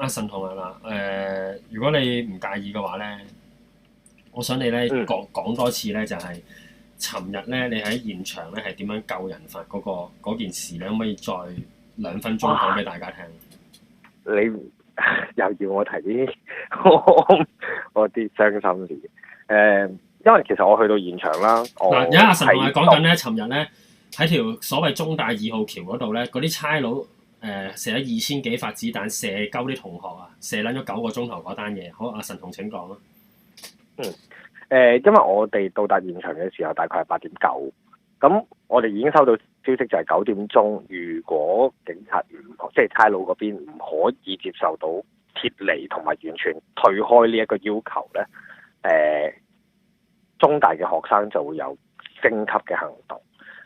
阿神同啊嗱，如果你唔介意嘅話咧，我想你咧嗯，講多次咧，就係尋日咧你喺現場咧係點樣救人法嗰件事咧，可唔可以再2分鐘講哇！俾大家聽？你又要我提啲我啲傷心事。因為其實我去到現場啦，嗱，而家阿神同係我睇到講緊咧，尋日咧喺條所謂中大2號橋嗰度咧，嗰啲差佬射咗2000幾發子彈，射鳩啲同學啊，射撚咗9個鐘頭嗰單嘢。好，阿神同請講啦。嗯因為我哋到達現場嘅時候大概係8點9，咁我哋已經收到消息就係9點鐘，如果警察即係差佬嗰邊唔可以接受到撤離同埋完全退開呢一個要求咧，中大嘅學生就會有升級嘅行動。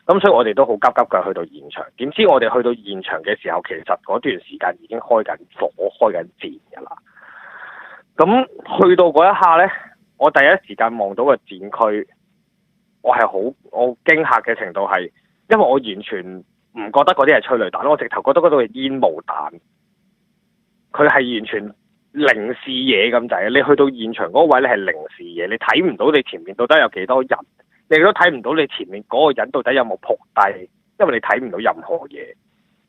咁所以我哋都好急急腳去到現場，點知我哋去到現場嘅時候，其實嗰段時間已經開緊火、開緊戰㗎啦。咁去到嗰一下呢，我第一時間望到個戰區，我驚嚇嘅程度係，因為我完全唔覺得嗰啲係催淚彈，我直頭覺得嗰度係煙霧彈，佢係完全零視野咁滯。你去到現場嗰位，你係零視野，你睇唔到你前面到底有幾多人，你亦都睇唔到你前面嗰個人到底有冇仆低，因為你睇唔到任何嘢。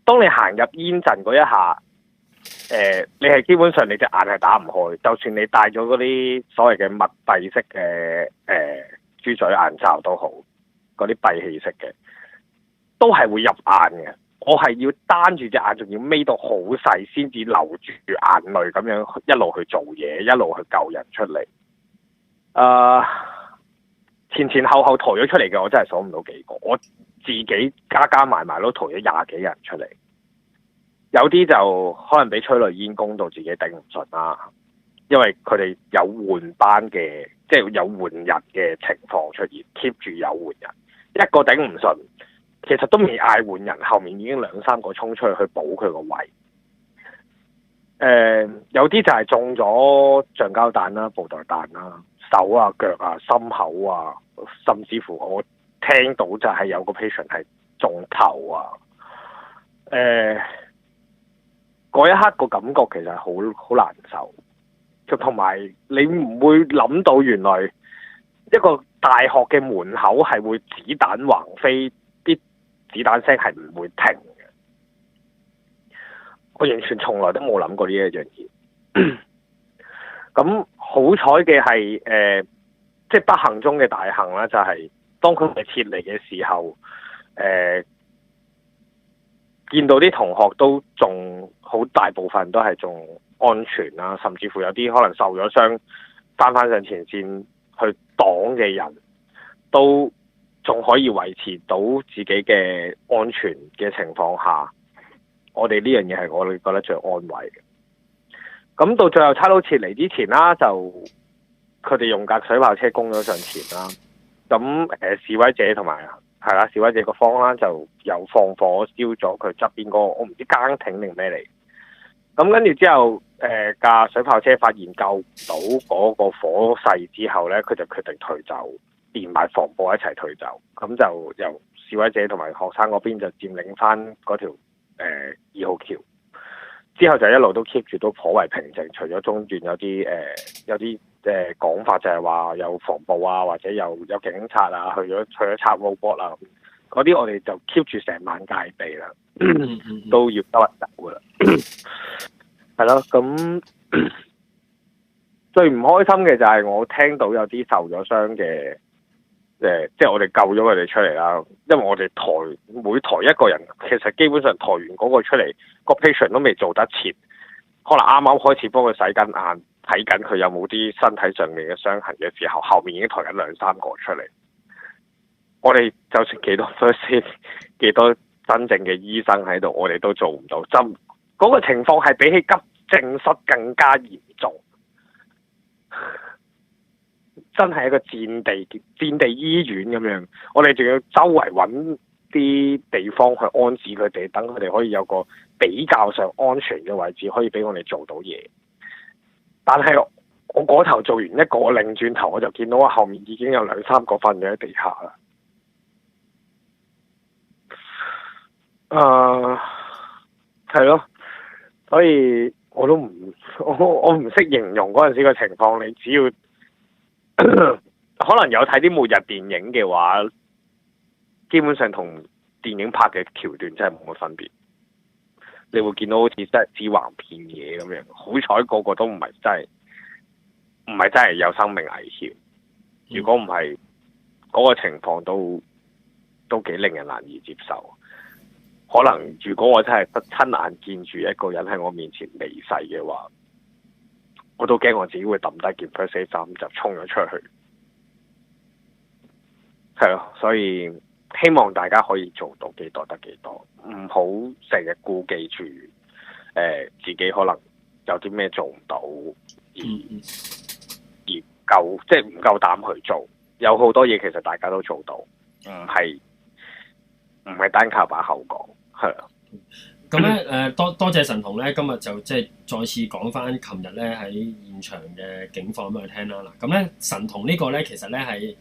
當你行入煙陣嗰一下，你係基本上你隻眼係打唔開，就算你戴咗嗰啲所謂嘅密閉式嘅豬嘴眼罩都好，嗰啲閉氣式嘅，都係會入眼嘅。我係要單住隻眼，仲要眯到好細，先至流住眼淚咁樣一路去做嘢，一路去救人出嚟。前前後後抬咗出嚟嘅，我真係數唔到幾個，我自己加埋都抬咗20幾人出嚟。有啲就可能俾催淚煙攻到自己頂唔順啦，因為佢哋有換班嘅，即係有換人嘅情況出現，keep 住有換人，一個頂唔順，其實都未嗌換人，後面已經2、3個衝出去補佢個位。有啲就係中咗橡膠彈啦、布袋彈啦，手啊、腳啊、心口啊，甚至乎我聽到就係有個 patient 係中頭啊。嗰一刻個感覺其實係好難受，同埋你唔會諗到原來一個大學嘅門口係會子彈橫飛，啲子彈聲係唔會停嘅。我完全從來都冇諗過呢一樣嘢。咁好彩嘅係即係不幸中嘅大幸啦，就係當佢哋撤離嘅時候，見到啲同學都仲好大部分都係仲安全啦，甚至乎有啲可能受咗傷翻上前線去擋嘅人都仲可以維持到自己嘅安全嘅情況下，我哋呢樣嘢係我哋覺得最安慰嘅。咁到最後差佬撤離之前啦，就佢哋用架水炮車攻咗上前啦。咁示威者同埋係啦，示威者個方啦就又放火燒咗佢側邊嗰個，我唔知更艇定咩嚟。咁跟住之後，架水炮車發現救唔到嗰個火勢之後咧，佢就決定退走，連埋防暴一齊退走。咁就由示威者同埋學生嗰邊就佔領翻嗰條2號橋。之後就一路都 keep 住都頗為平靜，除咗中段有啲講法就係話有防暴啊，或者有警察啊去咗插 robot 啦，嗰啲我哋就 keep 住成晚戒備啦，都要得一走噶啦，係咯。咁最唔開心嘅就係我聽到有啲受咗傷嘅，即係我哋救咗佢哋出嚟啦，因為我哋每抬一個人，其實基本上抬完嗰個出嚟，個 patient 都未做得切，可能啱啱開始幫佢洗緊眼，睇緊佢有冇啲身體上面嘅傷痕嘅時候，後面已經抬緊2、3個出嚟。我哋就算幾多 first aid，幾多真正嘅醫生喺度，我哋都做唔到。嗰個情況係比起急症室更加嚴重。真係一個戰地醫院咁樣，我哋仲要周圍揾啲地方去安置佢哋，等佢哋可以有個比較上安全嘅位置，可以俾我哋做到嘢。但係我嗰頭做完一個，我擰轉頭我就見到我後面已經有2、3個瞓咗喺地下啦。係咯，所以我都唔我唔識形容嗰陣時嘅情況。你只要可能有睇啲末日電影嘅話，基本上同電影拍嘅橋段真係冇乜分別。你會見到好似真係屍橫遍野咁樣，好彩個個都唔係真係有生命危險。如果唔係，嗰個情況都幾令人難以接受。可能如果我真係親眼見住一個人喺我面前離世嘅話，我都驚我自己會抌低件 first aid 衫就衝咗出去。係咯，所以希望大家可以做到幾多得幾多，唔好成日顧忌住自己可能有啲咩做唔到，而夠即係唔夠膽去做。有好多嘢其實大家都做到，唔係單靠把口講，係啊。咁咧多謝神童咧，今日就即係再次講翻琴日咧喺現場嘅警況俾佢聽啦。嗱，咁咧神童呢個咧其實咧係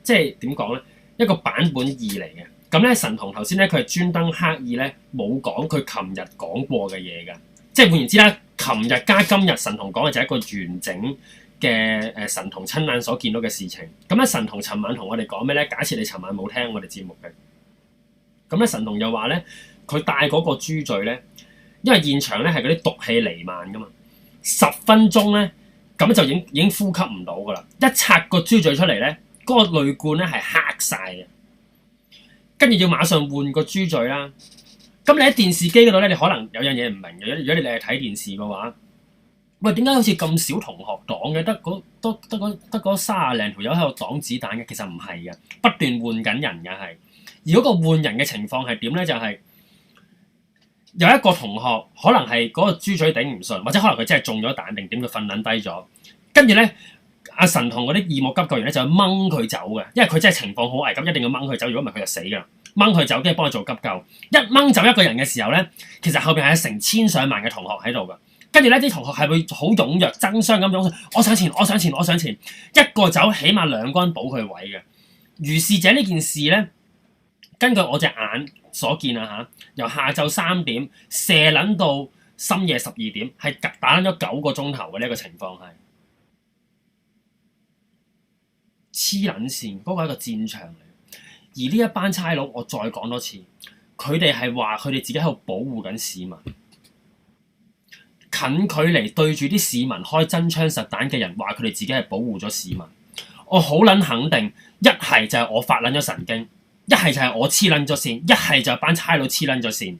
即係點講咧，一個版本二嚟嘅。咁咧神童頭先咧佢係專登刻意咧冇講佢琴日講過嘅嘢㗎，即係換言之啦，琴日加今日神童講嘅就係一個完整嘅神童親眼所見到嘅事情。咁咧神童尋晚同我哋講咩咧？假設你尋晚冇聽我哋節目嘅，咁咧神童又話咧佢帶嗰個豬嘴咧，因為現場咧係嗰啲毒氣彌漫噶嘛，10分鐘咧咁就已經呼吸唔到噶啦，一拆個豬嘴出嚟咧，嗰個淚罐咧係黑晒嘅，跟住要馬上換個豬嘴啦。咁你喺電視機嗰度咧，你可能有樣嘢唔明嘅。如果你係睇電視嘅話，喂，點解好似咁少同學擋嘅？得嗰30零條友喺度擋子彈嘅，其實唔係嘅，不斷換緊人嘅係。而嗰個換人嘅情況係點咧？就係有一個同學可能係嗰個豬嘴頂唔順，或者可能佢真係中咗彈定點，佢瞓撚低咗，跟住咧阿神童嗰啲義務急救員咧就掹佢走嘅，因為佢真係情況好危急，一定要掹佢走，如果唔係佢就死㗎。掹佢走，跟住幫佢做急救。一掹走一個人嘅時候咧，其實後邊係成千上萬嘅同學喺度㗎。跟住咧，啲同學係會好踴躍、爭相咁湧，我上前，我上前，我上前。一個走，起碼2個人保佢位嘅。如是者呢件事咧，根據我隻眼所見啊嚇，由下晝3點射撚到深夜12點，係打撚咗9個鐘頭嘅呢一個情況係黐撚線，嗰個係一個戰場嚟。而呢一班差佬，我再講多次，佢哋係話佢哋自己喺度保護緊市民，近距離對住啲市民開真槍實彈嘅人，話佢哋自己係保護咗市民。我好撚肯定，一係就係我發撚咗神經，一係就係我黐撚咗線，一係就係班差佬黐撚咗線。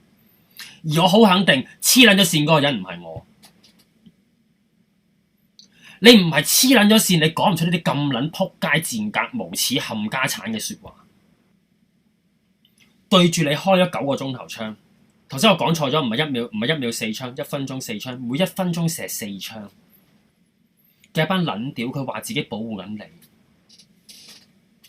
而我好肯定，黐撚咗線嗰個人唔係我。你唔係黐撚咗線，你講唔出呢啲咁撚撲街賤格無恥冚家產嘅説話。對住你開咗9個鐘頭槍，頭先我講錯咗，唔係1秒4槍，1分鐘4槍，每1分鐘射4槍嘅一班撚屌，佢話自己保護緊你。